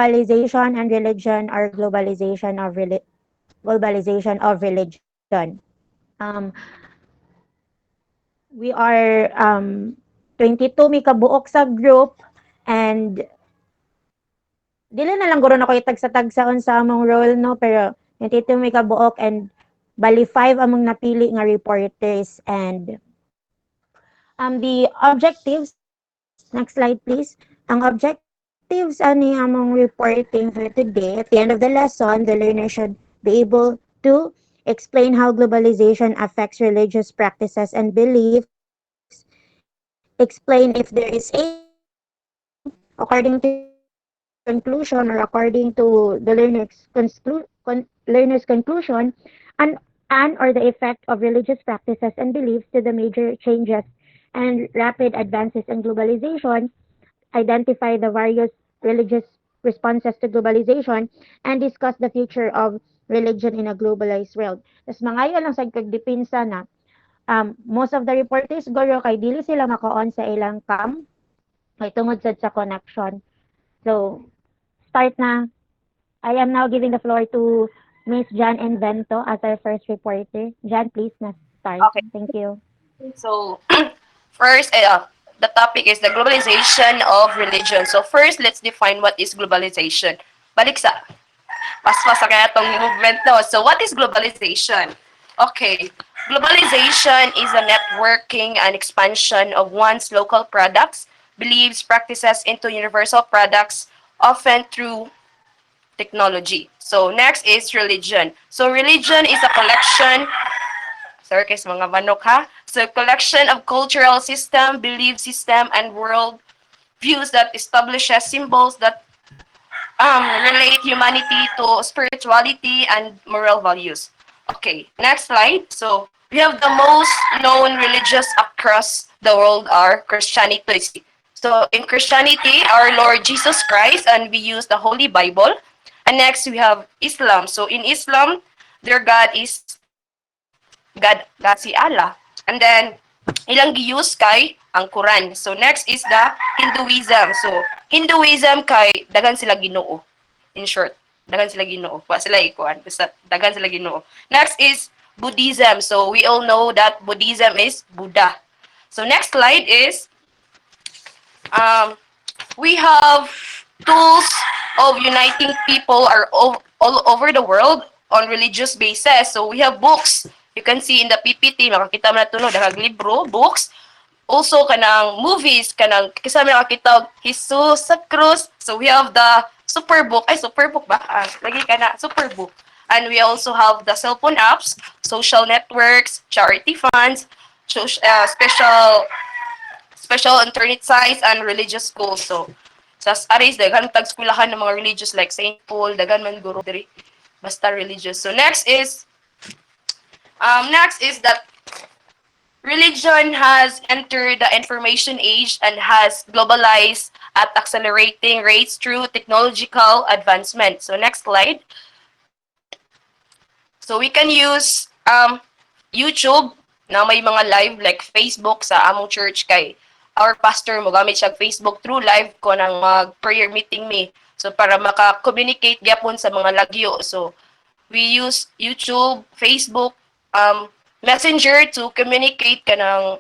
globalization and religion or globalization of religion. Um, we are 22 mi kabuok sa group and dili na lang guro na ko itag-sa-tagsaon sa among role no pero 22 mi kabuok and bali 5 among napili nga reporters and the objectives, next slide please. Ang objectives ani among reporting for today, at the end of the lesson, the learner should be able to explain how globalization affects religious practices and beliefs, explain if there is a, according to conclusion or according to the learner's conclusion, and or the effect of religious practices and beliefs to the major changes and rapid advances in globalization, identify the various religious responses to globalization, and discuss the future of religion in a globalized world. Tapos mangayo lang sa kagdipinsa na most of the reporters goro kay dili sila makaon sa ilang cam kay tungod sad sa connection. So, start na. I am now giving the floor to Miss Jan Invento as our first reporter. Jan, please na start. Okay. Thank you. So, first, the topic is the globalization of religion. So, first, let's define what is globalization. Balik sa paspas sa kaya tong movement no. So, what is globalization? Okay. Globalization is a networking and expansion of one's local products, beliefs, practices into universal products, often through technology. So, next is religion. So, religion is a collection sorry guys, mga manok ha. So, collection of cultural system, belief system, and world views that establishes symbols that relate humanity to spirituality and moral values. Okay, next slide. So, we have the most known religious across the world are Christianity. So, in Christianity, our Lord Jesus Christ, and we use the Holy Bible. And next, we have Islam. So, in Islam, their God is God si Allah. And then, ilang giuse kay ang Quran. So, next is the Hinduism. So, Hinduism kay dagan sila Ginoo. In short, dagan sila Ginoo. Wa sila ikuan, basta dagan sila Ginoo. Next is Buddhism. So, we all know that Buddhism is Buddha. So, next slide is we have tools of uniting people are all over the world on religious basis. So, we have books. You can see in the PPT, makakita mo na ito, no? Daghang libro, books. Also, kanang movies, kanang kasama nakakita Jesus sa Cruz. So, we have the Superbook. Ay, Superbook ba? Lagi ka na, Superbook. And we also have the cellphone apps, social networks, charity funds, special internet sites, and religious schools. So, sa aris, daghan tag-skulahan ng mga religious like St. Paul, daghan man guro diri. Basta religious. So, next is that religion has entered the information age and has globalized at accelerating rates through technological advancement. So next slide. So we can use YouTube na may mga live like Facebook sa among church kay our pastor mo gamit siya Facebook through live ko nang mag prayer meeting me. So para maka-communicate gyapon sa mga lagyo. So we use YouTube, Facebook, Messenger to communicate kanang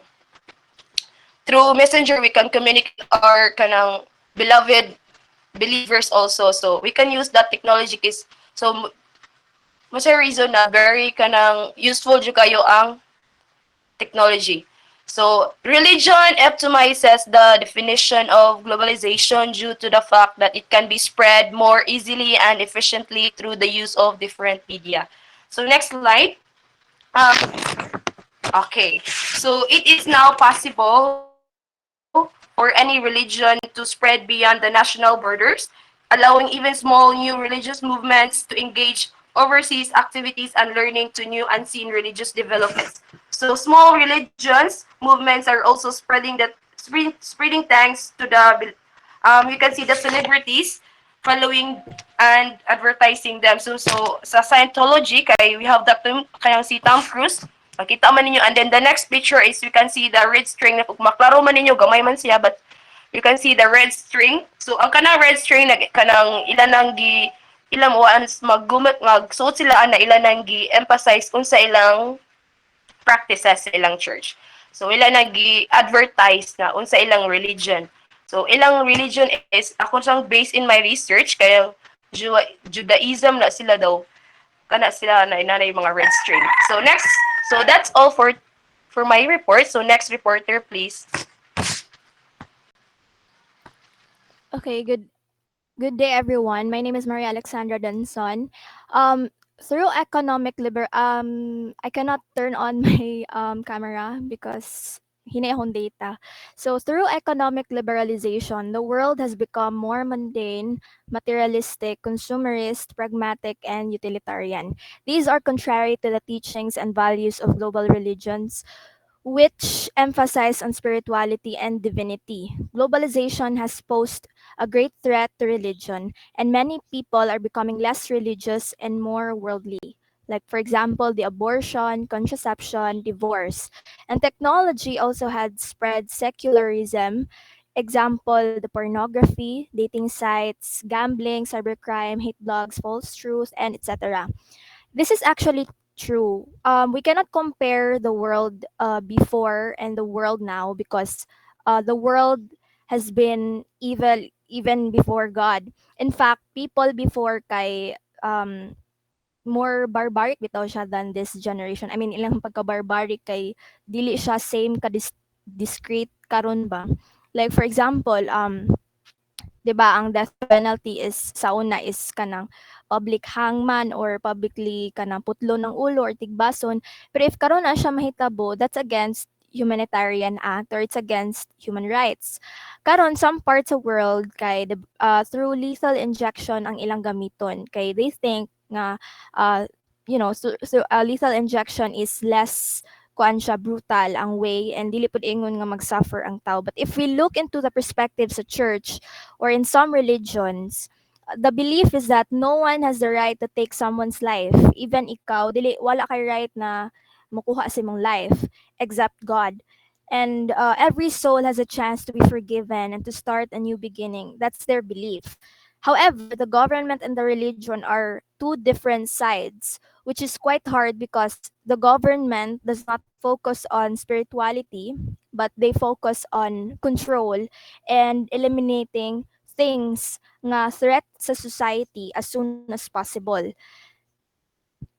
through Messenger we can communicate our kanang beloved believers also. So we can use that technology is so mas reason na very kanang useful jud kayo ang technology. So religion optimizes the definition of globalization due to the fact that it can be spread more easily and efficiently through the use of different media. So next slide. Okay, so it is now possible for any religion to spread beyond the national borders, allowing even small new religious movements to engage overseas activities and learning to new unseen religious developments. So small religions movements are also spreading thanks to the you can see the celebrities following and advertising them. So sa Scientology kay we have that kayang si Tom Cruise. Makita man ninyo and then the next picture is you can see the red string na kung maklaro man ninyo gamay man siya but You can see the red string. So ang kanang red string kanang ilan nang ilang once maggumot magsuot sila na ilan nang gi-emphasize kung sa ilang practices sa ilang church. So ilan nang gi-advertise na unsa ilang religion. So ilang religion is ako sang based in my research kaya Judaism na sila daw kana sila na inanay mga red string. So next, so that's all for my report. So next reporter please. Okay, good day everyone. My name is Maria Alexandra Danson. Um through economic I cannot turn on my camera because hinay akong data. So through economic liberalization, the world has become more mundane, materialistic, consumerist, pragmatic, and utilitarian. These are contrary to the teachings and values of global religions which emphasize on spirituality and divinity. Globalization has posed a great threat to religion, and many people are becoming less religious and more worldly. Like, for example, the abortion, contraception, divorce. And technology also had spread secularism. Example, the pornography, dating sites, gambling, cybercrime, hate blogs, false truth, and etc. This is actually true. We cannot compare the world before and the world now because the world has been evil even before God. In fact, people before kay more barbaric bitaw siya than this generation. I mean, ilang pagka-barbaric kay dili siya same ka discreet karon ba. Like for example, 'di ba ang death penalty is sa una is kanang public hangman or publicly kanang putlo ng ulo or tigbason, pero if karon na siya mahitabo, that's against humanitarian act or it's against human rights. Karon some parts of world kay through lethal injection ang ilang gamiton kay they think nga uh, lethal injection is less kuan siya brutal ang way and dili pud ingon nga mag-suffer ang tao. But if we look into the perspective sa church or in some religions, the belief is that no one has the right to take someone's life. Even ikaw, dili wala kay right na makuha sa imong life except God. And every soul has a chance to be forgiven and to start a new beginning. That's their belief. However, the government and the religion are two different sides, which is quite hard because the government does not focus on spirituality, but they focus on control and eliminating things nga threat sa society as soon as possible.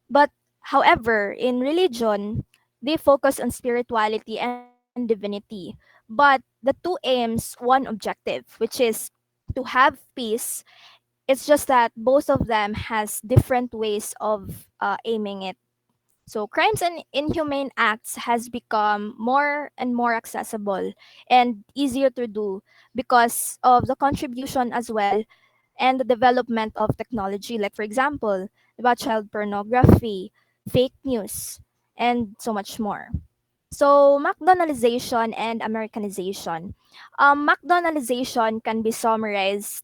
But however, in religion, they focus on spirituality and divinity. But the two aims one objective, which is to have peace. It's just that both of them has different ways of aiming it. So crimes and inhumane acts has become more and more accessible and easier to do because of the contribution as well and the development of technology. Like for example, about child pornography, fake news, and so much more. So McDonaldization and Americanization. McDonaldization can be summarized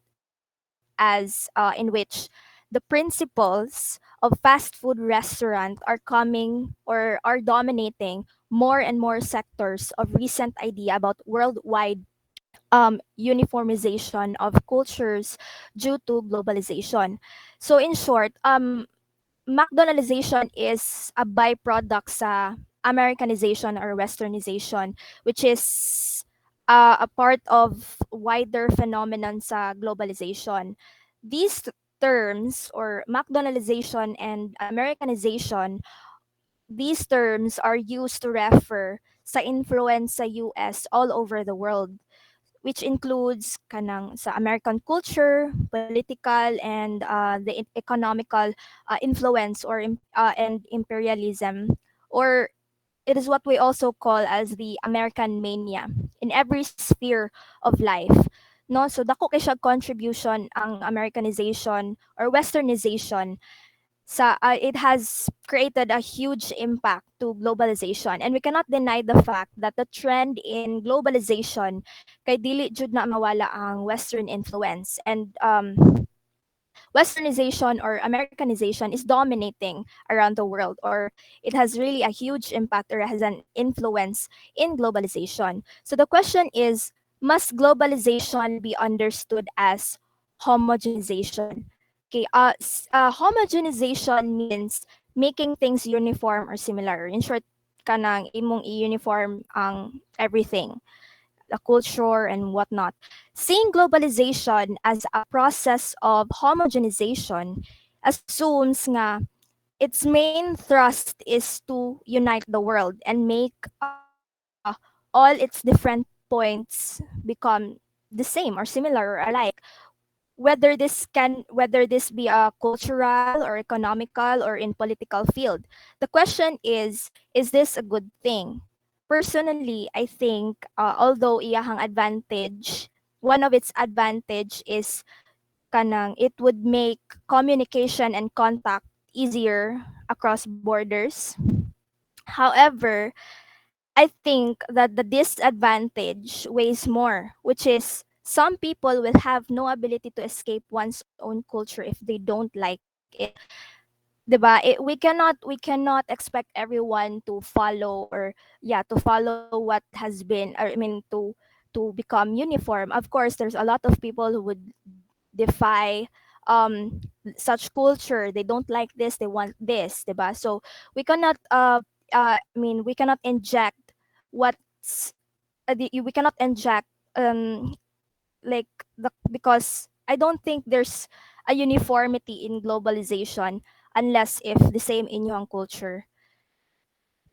as in which the principles of fast food restaurant are coming or are dominating more and more sectors of recent idea about worldwide uniformization of cultures due to globalization. So in short, McDonaldization is a byproduct sa Americanization or Westernization, which is a part of wider phenomenon sa globalization. These terms or McDonaldization and Americanization, these terms are used to refer sa influence sa US all over the world, which includes kanang sa American culture, political, and the economical influence and imperialism, or it is what we also call as the American mania in every sphere of life. No, so dako kay siya contribution ang Americanization or Westernization it has created a huge impact to globalization, and we cannot deny the fact that the trend in globalization kay dili jud na mawala ang western influence, and westernization or Americanization is dominating around the world, or it has really a huge impact or has an influence in globalization. So the question is, must globalization be understood as homogenization? Okay, homogenization means making things uniform or similar. In short, kanang imong i-uniform ang everything, the culture and whatnot. Seeing globalization as a process of homogenization assumes nga its main thrust is to unite the world and make all its different points become the same or similar or alike, whether this be a cultural or economical or in political field. The question is this a good thing? Personally, I think although iyahang advantage, one of its advantage is kanang it would make communication and contact easier across borders. However, I think that the disadvantage weighs more, which is some people will have no ability to escape one's own culture if they don't like it. 'Di ba? We cannot expect everyone to follow or yeah, to follow what has been, or I mean to become uniform. Of course, there's a lot of people who would defy such culture. They don't like this, they want this, 'di ba? So we cannot we cannot inject what's we cannot inject like because I don't think there's a uniformity in globalization unless if the same inyong culture.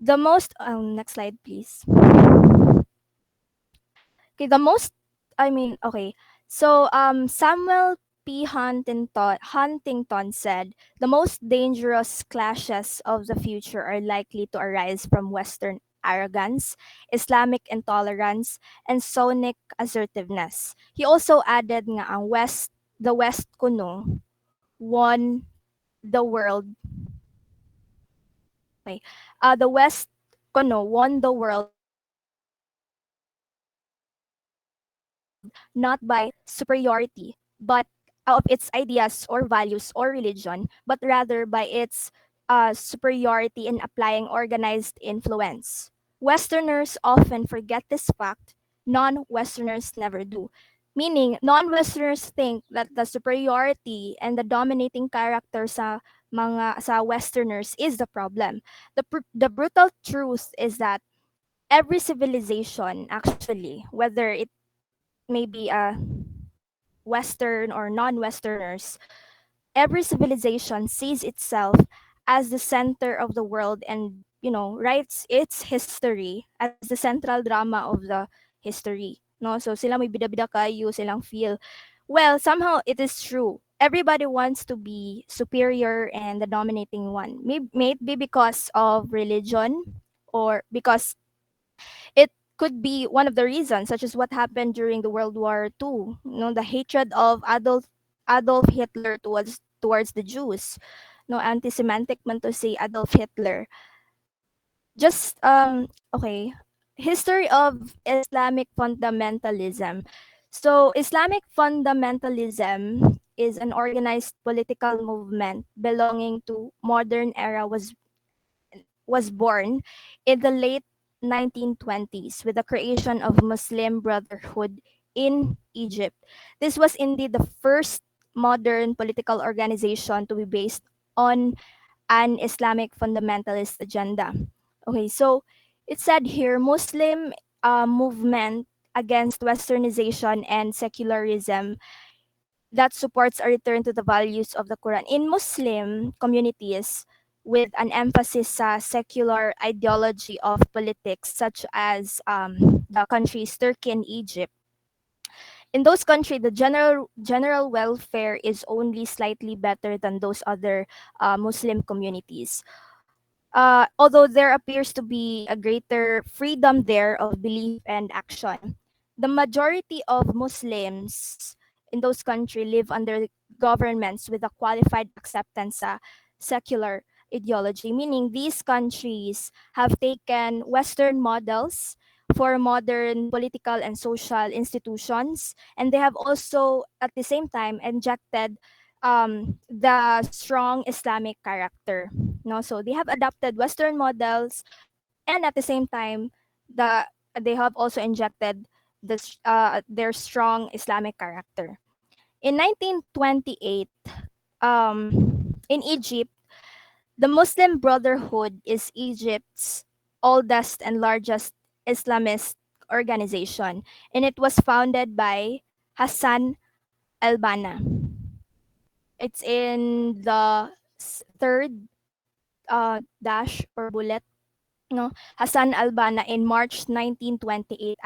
The most next slide please. Okay, the most okay. So Samuel P. Huntington said the most dangerous clashes of the future are likely to arise from Western arrogance, Islamic intolerance, and Sonic assertiveness. He also added nga ang the West kuno won the world. Okay. The West kuno won the world not by superiority, but of its ideas or values or religion, but rather by its superiority in applying organized influence. Westerners often forget this fact, non-Westerners never do. Meaning, non-Westerners think that the superiority and the dominating character sa Westerners is the problem. The brutal truth is that every civilization, actually, whether it may be a Western or non-Westerners, every civilization sees itself as the center of the world and writes its history as the central drama of the history, no? So sila may bida-bida kayo, silang feel, well, somehow it is true, everybody wants to be superior and the dominating one. Maybe because of religion, or because it could be one of the reasons, such as what happened during the World War II. The hatred of Adolf Hitler towards the Jews. No, anti-Semitic man to say Adolf Hitler. Just okay. History of Islamic fundamentalism. So Islamic fundamentalism is an organized political movement belonging to modern era was born in the late 1920s with the creation of Muslim Brotherhood in Egypt. This was indeed the first modern political organization to be based on an Islamic fundamentalist agenda. Okay, so it said here Muslim movement against westernization and secularism that supports a return to the values of the Quran in Muslim communities with an emphasis sa secular ideology of politics such as the countries Turkey and Egypt. In those countries, the general welfare is only slightly better than those other Muslim communities. Although there appears to be a greater freedom there of belief and action. The majority of Muslims in those countries live under governments with a qualified acceptance sa secular ideology, meaning these countries have taken Western models for modern political and social institutions, and they have also, at the same time, injected the strong Islamic character. No, so they have adopted Western models, and at the same time, they have also injected their strong Islamic character. In 1928, in Egypt, the Muslim Brotherhood is Egypt's oldest and largest Islamist organization, and it was founded by Hassan al-Banna. It's in the third dash or bullet, no, Hassan al-Banna in March 1928,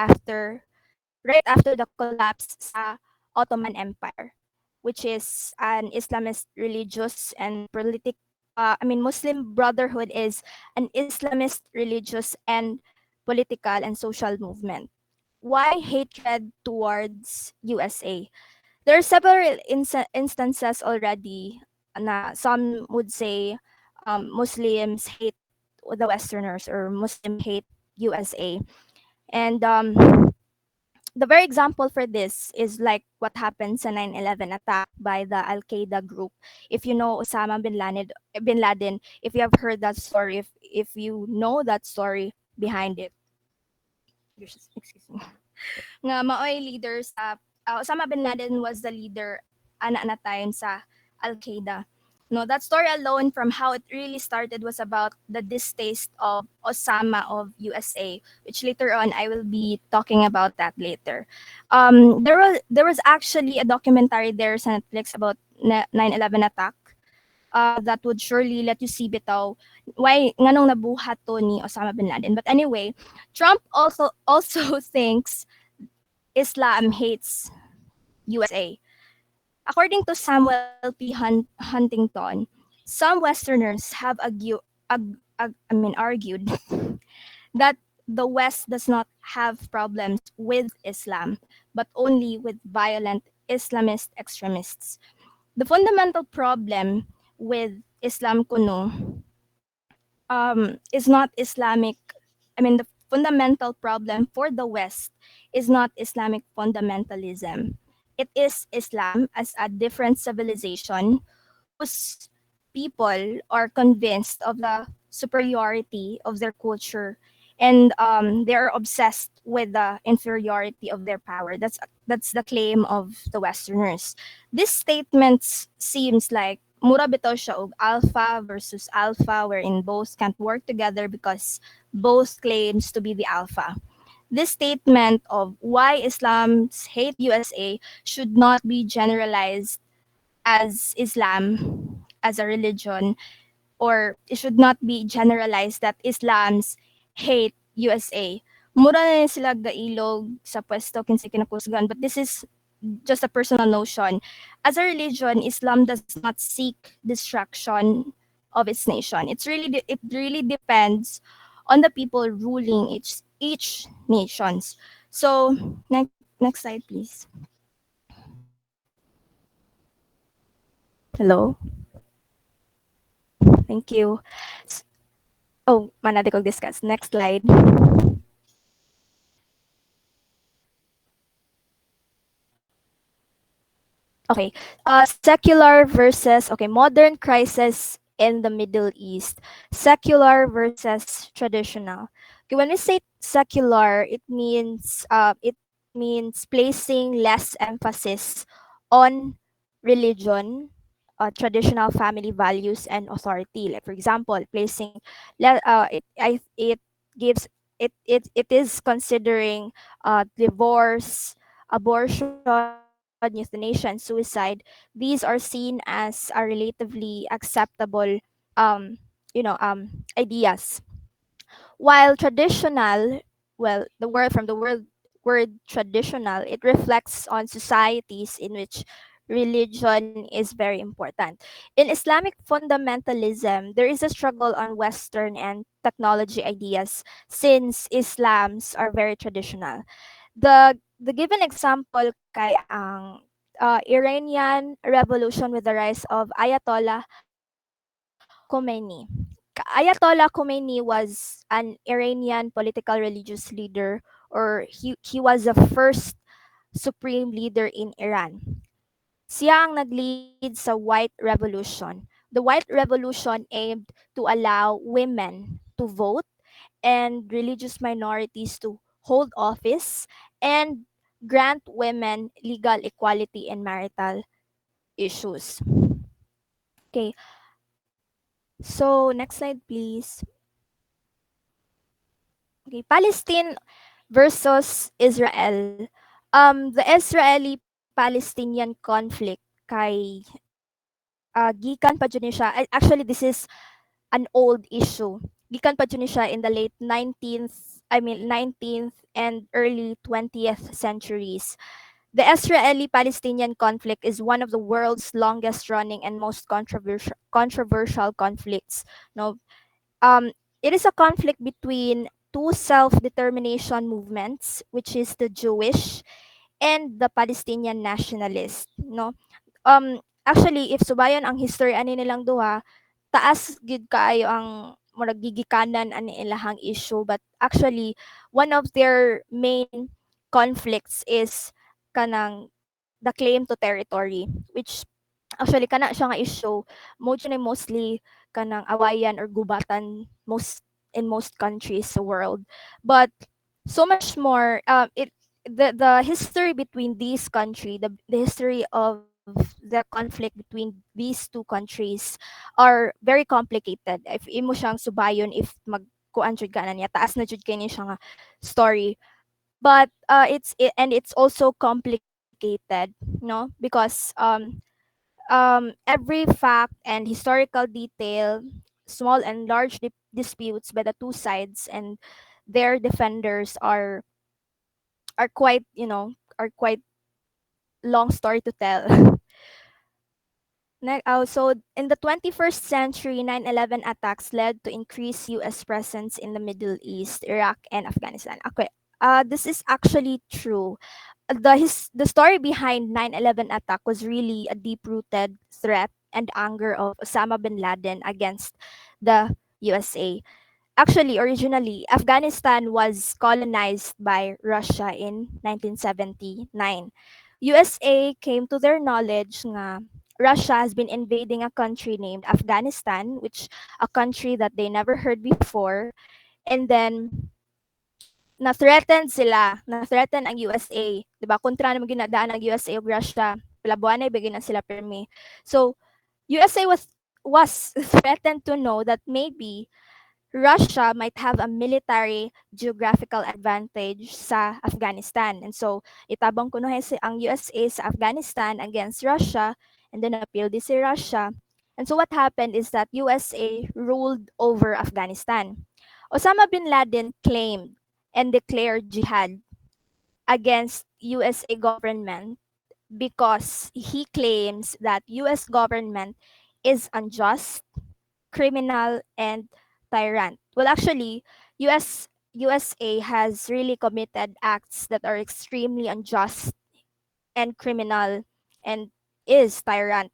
right after the collapse sa Ottoman Empire, which is an Islamist religious and Muslim Brotherhood is an Islamist religious and political and social movement. Why hatred towards USA? There are several instances already na some would say Muslims hate the Westerners or Muslim hate USA. And the very example for this is like what happened sa 9/11 attack by the Al Qaeda group. If you know Osama bin Laden, if you have heard that story, if you know that story behind it, excuse me, nga maoy leader sa Osama bin Laden was the leader ana na time sa Al Qaeda. No, that story alone from how it really started was about the distaste of Osama of USA, which later on I will be talking about that later. There was actually a documentary there sa Netflix about 9/11 attack. That would surely let you see bitaw why nganong nabuhat to ni Osama bin Laden. But anyway, Trump also thinks Islam hates USA. According to Samuel P. Huntington, some Westerners have argued that the West does not have problems with Islam, but only with violent Islamist extremists. The fundamental problem with Islam kuno is not Islamic. The fundamental problem for the West is not Islamic fundamentalism. It is Islam as a different civilization whose people are convinced of the superiority of their culture, and they are obsessed with the inferiority of their power. That's the claim of the Westerners. This statement seems like mura bitaw siya og alpha versus alpha, wherein both can't work together because both claims to be the alpha. This statement of why Islam's hate USA should not be generalized as Islam as a religion, or it should not be generalized that Islams hate USA. Mura na yun sila gailog sa pwesto kinsa kinakusgan, but this is just a personal notion. As a religion, Islam does not seek destruction of its nation. It really depends on the people ruling each nations. So next slide, please. Hello. Thank you. Oh, manati kong discuss. Next slide. Okay. Secular versus modern crisis in the Middle East. Secular versus traditional. Okay, when we say secular, it means placing less emphasis on religion, traditional family values, and authority. Like for example, placing it gives it is considering divorce, abortion, euthanasia, and suicide. These are seen as a relatively acceptable ideas. While traditional, well, the word traditional, it reflects on societies in which religion is very important. In Islamic fundamentalism, there is a struggle on Western and technology ideas since Islams are very traditional. The given example kay ang Iranian Revolution with the rise of Ayatollah Khomeini. Ayatollah Khomeini was an Iranian political religious leader, or he was the first supreme leader in Iran. Siya ang nag-lead sa White Revolution. The White Revolution aimed to allow women to vote and religious minorities to hold office, and grant women legal equality in marital issues. Okay, so next slide, please. Okay, Palestine versus Israel. The Israeli-Palestinian conflict kay gikan pa jud ni siya. Actually, this is an old issue. Gikan pa jud ni siya in the late 19th and early 20th centuries. The Israeli-Palestinian conflict is one of the world's longest running and most controversial conflicts. No, it is a conflict between two self-determination movements, which is the Jewish and the Palestinian nationalist. No, actually, if subayon ang history ani nilang duha, taas gid kaayo ang murag gigikanan ani ilahang issue, but actually one of their main conflicts is kanang the claim to territory, which actually kana siya nga issue mo siya na mostly kanang awayan or gubatan most countries sa world. But so much more it the history between these country, the history of the conflict between these two countries are very complicated. If imo siyang subayon, if magkuan jud ka na niya, taas na jud kay ni siya nga story. But and it's also complicated, no, because every fact and historical detail, small and large disputes by the two sides and their defenders are quite, are quite long story to tell. So in the 21st century, 9/11 attacks led to increased U.S. presence in the Middle East, Iraq, and Afghanistan. Okay, this is actually true. The story behind 9/11 attack was really a deep-rooted threat and anger of Osama bin Laden against the USA. Actually, originally, Afghanistan was colonized by Russia in 1979. USA came to their knowledge nga Russia has been invading a country named Afghanistan, which a country that they never heard before, and then na-threaten ang USA, 'di ba? Kontra naman ginadaan ng USA ug Russia, palabuan ay bigyan na sila pirmi. So, USA was threatened to know that maybe Russia might have a military geographical advantage sa Afghanistan. And so, itabang kuno ang USA sa Afghanistan against Russia, and then appeal di si Russia. And so what happened is that USA ruled over Afghanistan. Osama bin Laden claimed and declared jihad against USA government because he claims that US government is unjust, criminal, and tyrant. Well, actually, USA has really committed acts that are extremely unjust and criminal and is tyrant.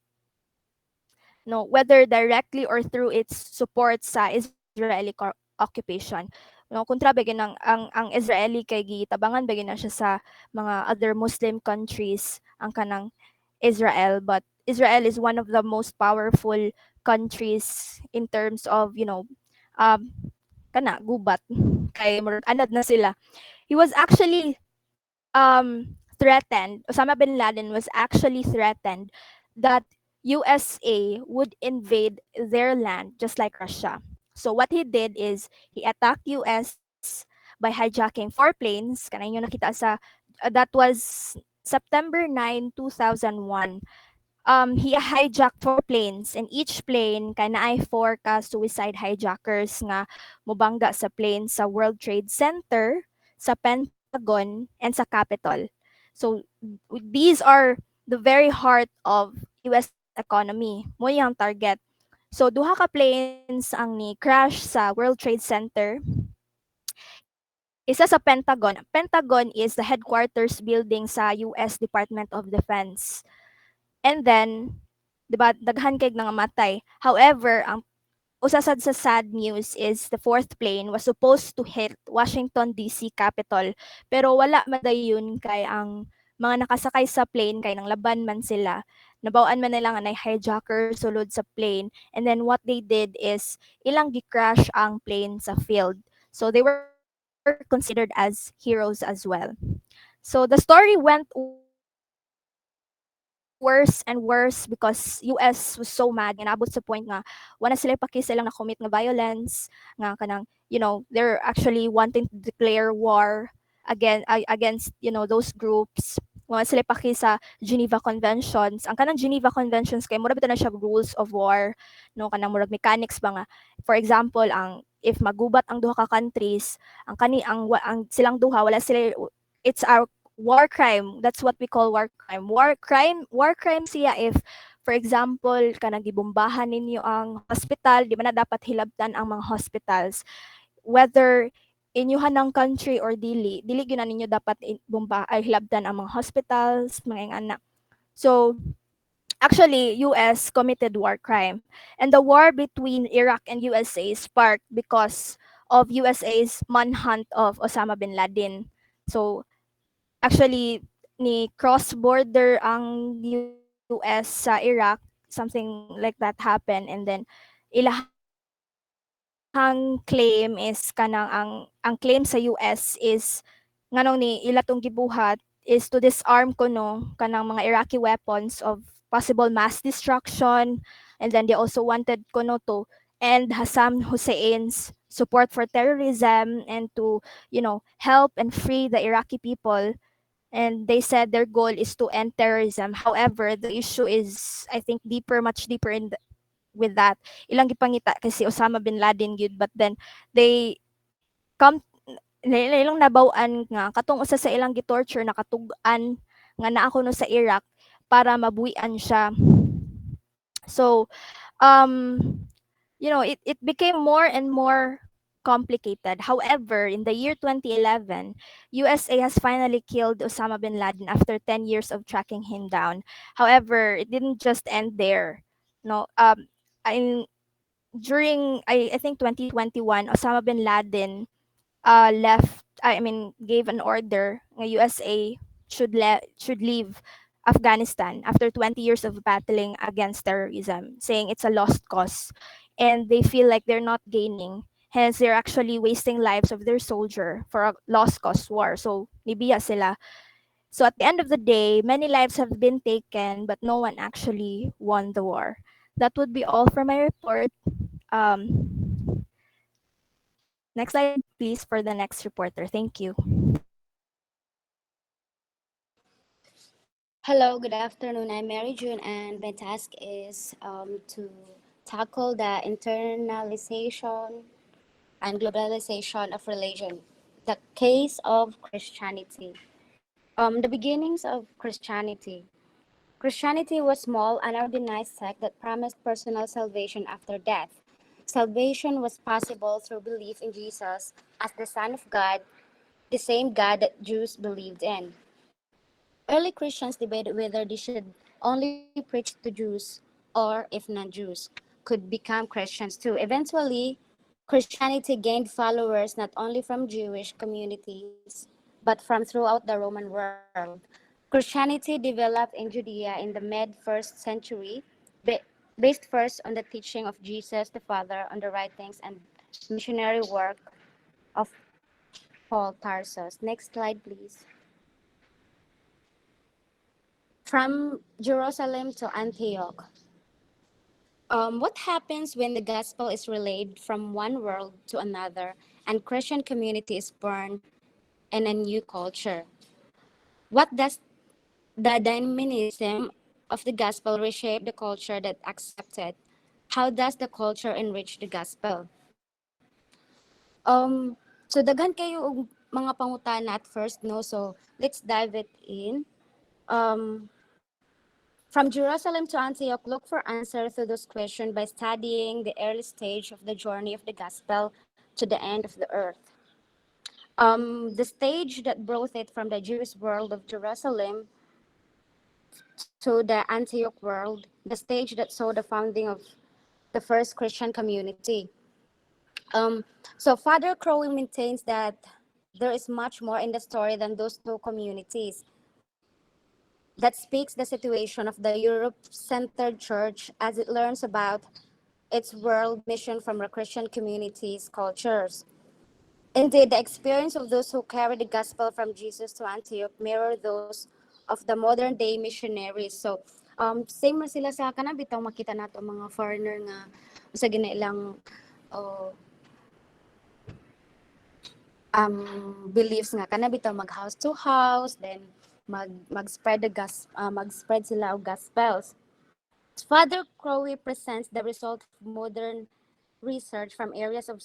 No, whether directly or through its support sa Israeli occupation. No, kontra bagay ang Israeli kay gitabangan bagay na siya sa mga other Muslim countries ang kanang Israel, but Israel is one of the most powerful countries in terms of, um kana gubat kay murag anad na sila. He was actually threatened. Osama bin Laden was actually threatened that USA would invade their land just like Russia. So what he did is he attacked US by hijacking 4 planes. Kanay nyo nakita sa that was September 9, 2001. He hijacked 4 planes, and each plane kay naay 4 ka suicide hijackers nga mobangga sa plane sa World Trade Center, sa Pentagon, and sa Capitol. So these are the very heart of US economy. Mo yung target. So duha ka planes ang ni crash sa World Trade Center. Isa sa Pentagon. Pentagon is the headquarters building sa US Department of Defense. And then, 'di ba, daghan kay nga matay. However, ang usasad sa sad news is the fourth plane was supposed to hit Washington DC Capitol, pero wala madayon kay ang mga nakasakay sa plane kay nang laban man sila. Nabawaan man nila nga nay hijacker sulod sa plane, and then what they did is ilang gi-crash ang plane sa field. So they were considered as heroes as well. So the story went worse and worse because US was so mad nga naabot sa point nga wala sila paki silang na-commit nga violence nga kanang they're actually wanting to declare war against those groups. Wala sila paki sa Geneva Conventions. Ang kanang Geneva Conventions kay mura bitaw na siya rules of war, no, kanang murag mechanics ba nga. For example, if magubat ang duha ka countries, ang silang duha wala sila, it's our war crime. That's what we call war crime. War crime siya if, for example, kanang gibombahan ninyo ang hospital, di ba na dapat hilabtan ang mga hospitals. Whether inyuhan ng country or dili gyud na ninyo dapat bomba ay hilabtan ang mga hospitals, mga ingana. So, actually, US committed war crime. And the war between Iraq and USA sparked because of USA's manhunt of Osama bin Laden. So, actually, ni cross-border ang US sa Iraq, something like that happened, and then ilahang claim is ang claim sa US is nganong ni ila tong gibuhat is to disarm kuno kanang mga Iraqi weapons of possible mass destruction, and then they also wanted kuno to end Hassan Hussein's support for terrorism and to help and free the Iraqi people, and they said their goal is to end terrorism. However, the issue is, I think, much deeper with that. Ilang gipangita kasi Osama bin Laden gyud, but then they come ilang nabaw-an nga katong usa sa ilang gitorture nakatug-an nga naa kuno sa Iraq para mabuhian siya. So, um it became more and more complicated. However, in the year 2011, USA has finally killed Osama bin Laden after 10 years of tracking him down. However, it didn't just end there. No, in during I think 2021, Osama bin Laden gave an order nga USA should leave Afghanistan after 20 years of battling against terrorism, saying it's a lost cause and they feel like they're not gaining. Hence, they're actually wasting lives of their soldier for a lost cause war. So, nibiya sila. So, at the end of the day, many lives have been taken, but no one actually won the war. That would be all for my report. Next slide, please, for the next reporter. Thank you. Hello, good afternoon. I'm Mary June, and my task is to tackle the internalization and globalization of religion, the case of Christianity. The beginnings of Christianity. Christianity was a small, unorganized sect that promised personal salvation after death. Salvation was possible through belief in Jesus as the Son of God, the same God that Jews believed in. Early Christians debated whether they should only preach to Jews or, if non-Jews, could become Christians too. Eventually, Christianity gained followers not only from Jewish communities, but from throughout the Roman world. Christianity developed in Judea in the mid-first century, based first on the teaching of Jesus the Father, on the writings and missionary work of Paul Tarsus. Next slide, please. From Jerusalem to Antioch. What happens when the gospel is relayed from one world to another and Christian community is born in a new culture? What does the dynamism of the gospel reshape the culture that accepted? How does the culture enrich the gospel? So daghan kayo og mga pangutana at first, no? So let's dive it in. From Jerusalem to Antioch, look for answers to those questions by studying the early stage of the journey of the gospel to the end of the earth. The stage that brought it from the Jewish world of Jerusalem to the Antioch world, the stage that saw the founding of the first Christian community. So Father Crowley maintains that there is much more in the story than those two communities. That speaks the situation of the Europe-centered church as it learns about its world mission from the Christian communities' cultures. Indeed, the experience of those who carried the gospel from Jesus to Antioch mirror those of the modern day missionaries. So, same na sila sa kanang bitaw makita nato mga foreigner nga sa ginailang uh, beliefs nga kana bitaw mag house to house, then mag-spread mag-spread sila og gospels. Father Crowley presents the result of modern research from areas of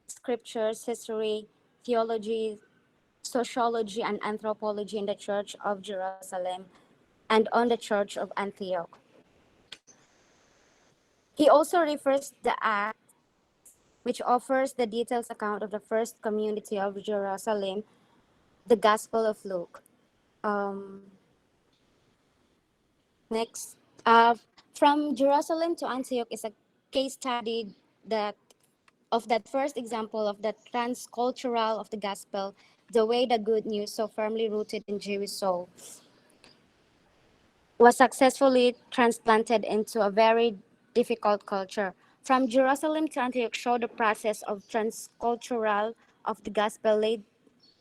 scriptures, history, theology, sociology, and anthropology in the Church of Jerusalem and on the Church of Antioch. He also refers the Act, which offers the details account of the first community of Jerusalem, the Gospel of Luke. Next, from Jerusalem to Antioch is a case study that of that first example of the transcultural of the gospel, the way the good news so firmly rooted in Jewish soul was successfully transplanted into a very difficult culture. From Jerusalem to Antioch showed the process of transcultural of the gospel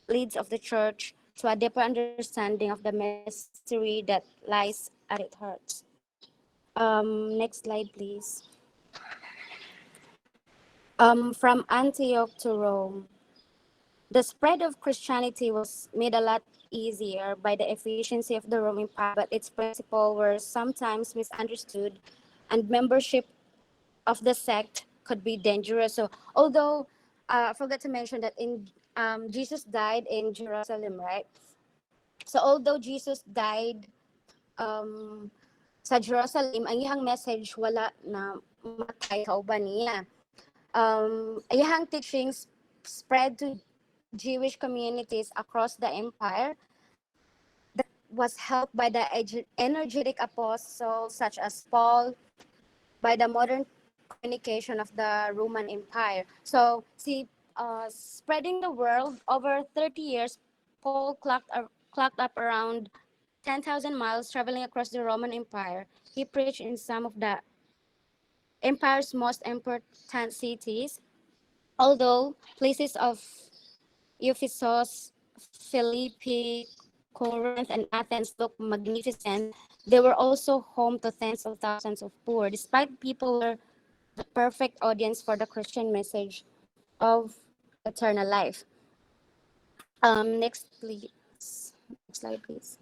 leads of the church to a deeper understanding of the mystery that lies at its heart. Next slide, please. From Antioch to Rome. The spread of Christianity was made a lot easier by the efficiency of the Roman Empire, but its principles were sometimes misunderstood, and membership of the sect could be dangerous. So, although I forgot to mention that in Jesus died in Jerusalem, right? So, although Jesus died sa Jerusalem, ang iyang message wala na matay kauban niya. Iyang teachings spread to Jewish communities across the empire that was helped by the energetic apostles such as Paul, by the modern communication of the Roman Empire. So, see, spreading the world over 30 years, Paul clocked up around 10,000 miles traveling across the Roman Empire. He preached in some of the empire's most important cities, although places of Ephesus, Philippi, Corinth, and Athens look magnificent. They were also home to tens of thousands of poor, despite people were the perfect audience for the Christian message of eternal life. Next, please. Next slide, please.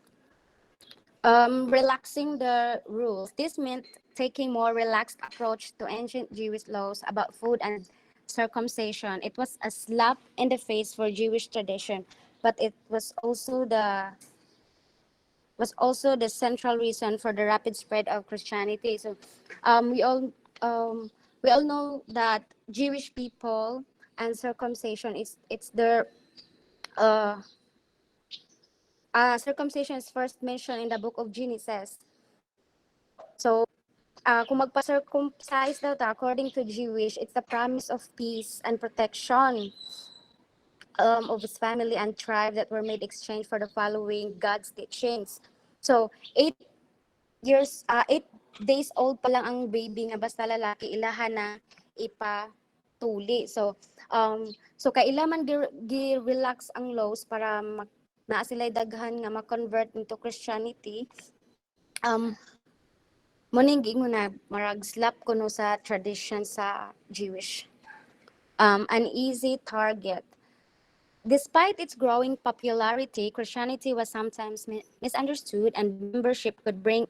Relaxing the rules. This meant taking more relaxed approach to ancient Jewish laws about food and circumcision. It was a slap in the face for Jewish tradition, but it was also the central reason for the rapid spread of Christianity. So, we all know that Jewish people and circumcision it's their circumcision is first mentioned in the book of Genesis. So, kung magpa-circumcise daw ta, according to Jewish, it's the promise of peace and protection of his family and tribe that were made exchange for the following God's teachings. So, 8 days old pa lang ang baby nga basta lalaki, ilahan na ipatuli. So, kailangan gi-relax ang laws para naa sila daghan nga ma-convert into Christianity. Muning giingon na marag slap kuno sa tradition sa Jewish. An easy target. Despite its growing popularity, Christianity was sometimes misunderstood and membership could bring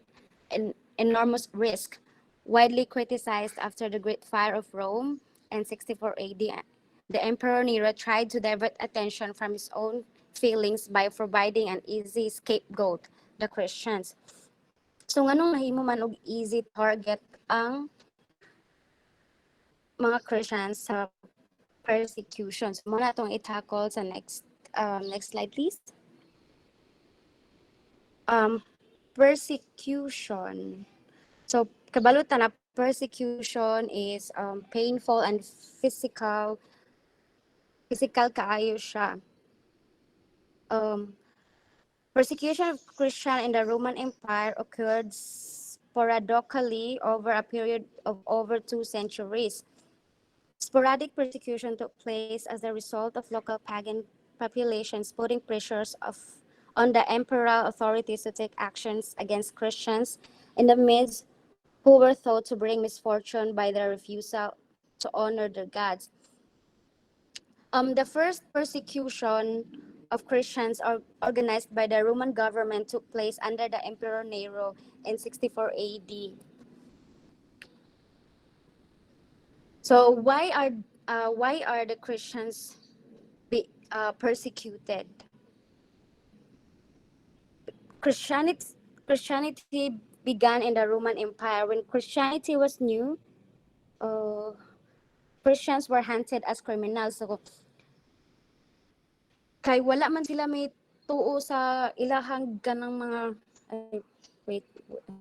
an enormous risk. Widely criticized after the Great Fire of Rome in 64 AD, the Emperor Nero tried to divert attention from his own feelings by providing an easy scapegoat, the Christians. So nganong nahimo man og easy target ang mga Christians sa persecutions. Muna itong i-tackle sa next slide, please. Persecution. So, kabalutan na persecution is painful and physical kaayo siya. Persecution of Christian in the Roman Empire occurred sporadically over a period of over 2 centuries. Sporadic persecution took place as a result of local pagan populations putting pressures on the imperial authorities to take actions against Christians in the midst who were thought to bring misfortune by their refusal to honor their gods. The first persecution of Christians organized by the Roman government took place under the Emperor Nero in 64 AD. So why are the Christians persecuted? Christianity Christianity began in the Roman Empire. When Christianity was new, uh, Christians were hunted as criminals. So kay wala man sila may tuo sa ilahang ganang mga wait,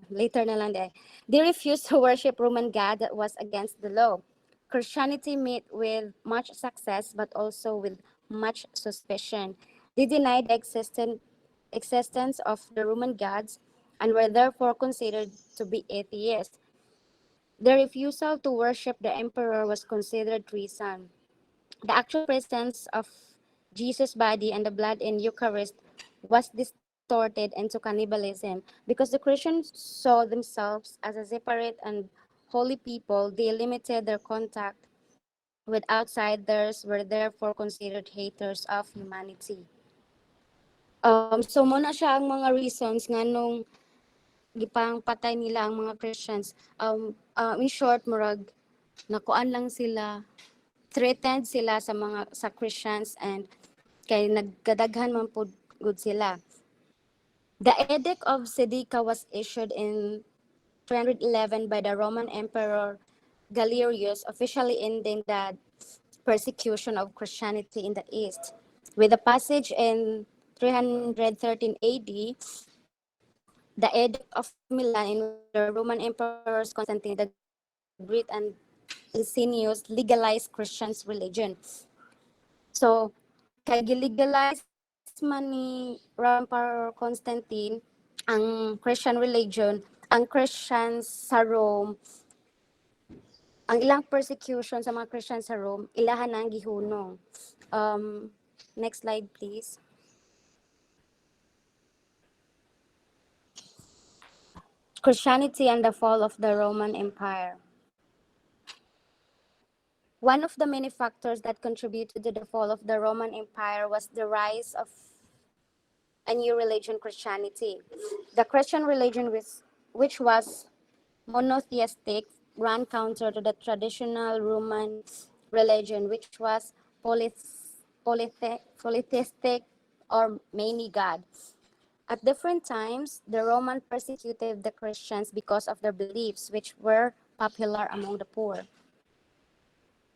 later na lang day. They refused to worship Roman God that was against the law. Christianity met with much success but also with much suspicion. They denied the existence of the Roman gods and were therefore considered to be atheists. The refusal to worship the emperor was considered treason. The actual presence of Jesus' body and the blood in Eucharist was distorted into cannibalism. Because the Christians saw themselves as a separate and holy people, they limited their contact with outsiders, were therefore considered haters of humanity. So muna siya ang mga reasons nga nung gipang patay nila ang mga Christians. In short, murag nakuan lang sila, threatened sila sa Christians and kay nagkadaghan man pud gud sila. The Edict of Sedica was issued in 311 by the Roman Emperor Galerius, officially ending the persecution of Christianity in the East. With the passage in 313 AD, the Edict of Milan, in which the Roman emperors Constantine the Great and Licinius legalized Christian's religion. So, kay gilegalize man ni Roman Emperor Constantine ang Christian religion, ang Christians sa Rome, ang ilang persecution sa mga Christians sa Rome, ilahan na ang gihunong. Next slide, please. Christianity and the fall of the Roman Empire. One of the many factors that contributed to the fall of the Roman Empire was the rise of a new religion, Christianity. The Christian religion, which was monotheistic, ran counter to the traditional Roman religion, which was polytheistic or many god. At different times, the Roman persecuted the Christians because of their beliefs, which were popular among the poor.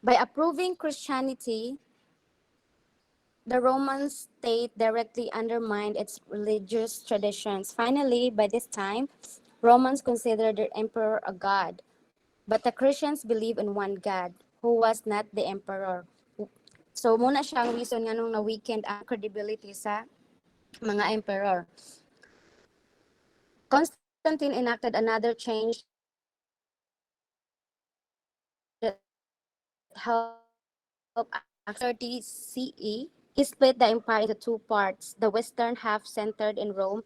By approving Christianity, the Roman state directly undermined its religious traditions. Finally, by this time, Romans considered their emperor a god, but the Christians believe in one God, who was not the emperor. So, muna siya ang reason nga nung na-weakened ang credibility sa mga emperor. Constantine enacted another change that helped after 30 CE. He split the empire into two parts, the western half centered in Rome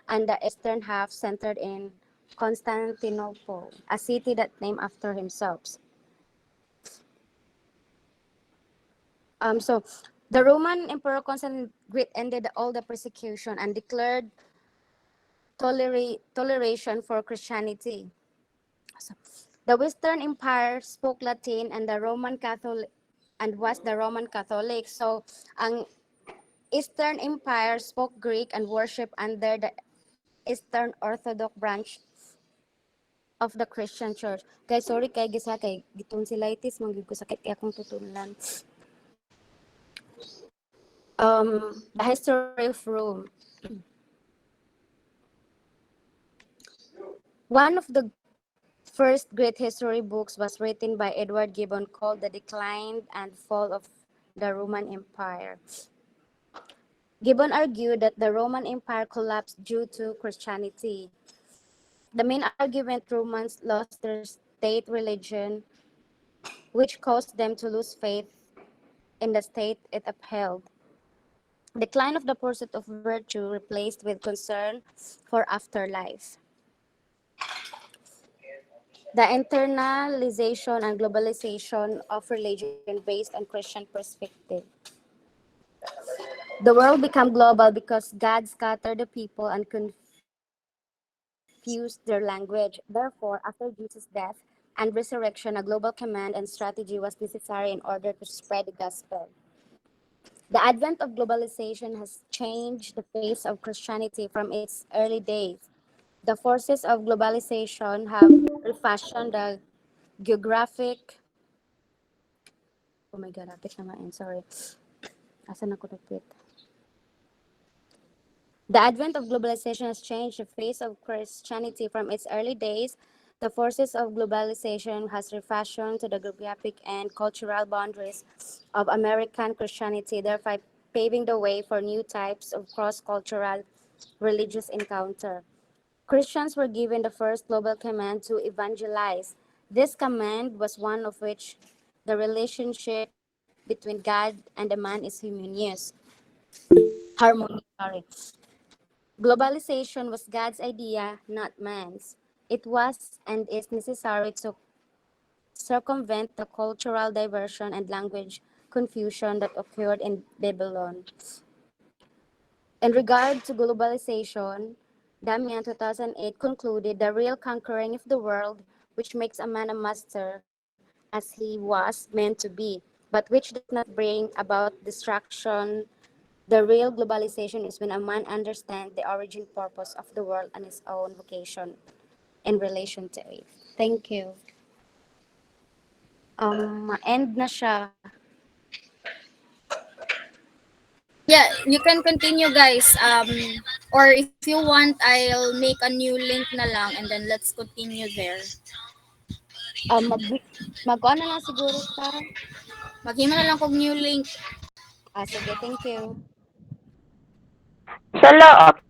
and the eastern half centered in Constantinople, a city that named after himself. So the Roman Emperor Constantine the Great ended all the persecution and declared toleration for Christianity. So, the Western Empire spoke Latin and the Roman Catholic and was the Roman Catholic. So ang Eastern Empire spoke Greek and worshiped under the Eastern Orthodox branch of the Christian Church. Guys, sorry kay gisa kay gitonsillitis mangyud ko sakit kay akong tutulan. The history of Rome. One of the first great history books was written by Edward Gibbon called The Decline and Fall of the Roman Empire. Gibbon argued that the Roman Empire collapsed due to Christianity. The main argument, Romans lost their state religion which caused them to lose faith in the state it upheld. Decline of the pursuit of virtue replaced with concern for afterlife. The internalization and globalization of religion based on Christian perspective. The world became global because God scattered the people and confused their language. Therefore, after Jesus' death and resurrection, a global command and strategy was necessary in order to spread the gospel. The advent of globalization has changed the face of Christianity from its early days. The forces of globalization have refashioned the geographic. Oh my God, rapid naman. Sorry. Asan ako nagpit? The advent of globalization has changed the face of Christianity from its early days. The forces of globalization has refashioned to the geographic and cultural boundaries of American Christianity, thereby paving the way for new types of cross-cultural religious encounter. Christians were given the first global command to evangelize. This command was one of which the relationship between God and the man is harmonious. Globalization was God's idea, not man's. It was and is necessary to circumvent the cultural diversion and language confusion that occurred in Babylon. In regard to globalization, Damian 2008 concluded the real conquering of the world, which makes a man a master as he was meant to be, but which does not bring about destruction. The real globalization is when a man understands the origin purpose of the world and his own vocation in relation to it. Thank you. End na siya. Yeah, you can continue guys. Or if you want, I'll make a new link na lang and then let's continue there. Mag mag-ano na lang siguro ta. Maghimo na lang kog new link. Sige, thank you. Sa laot,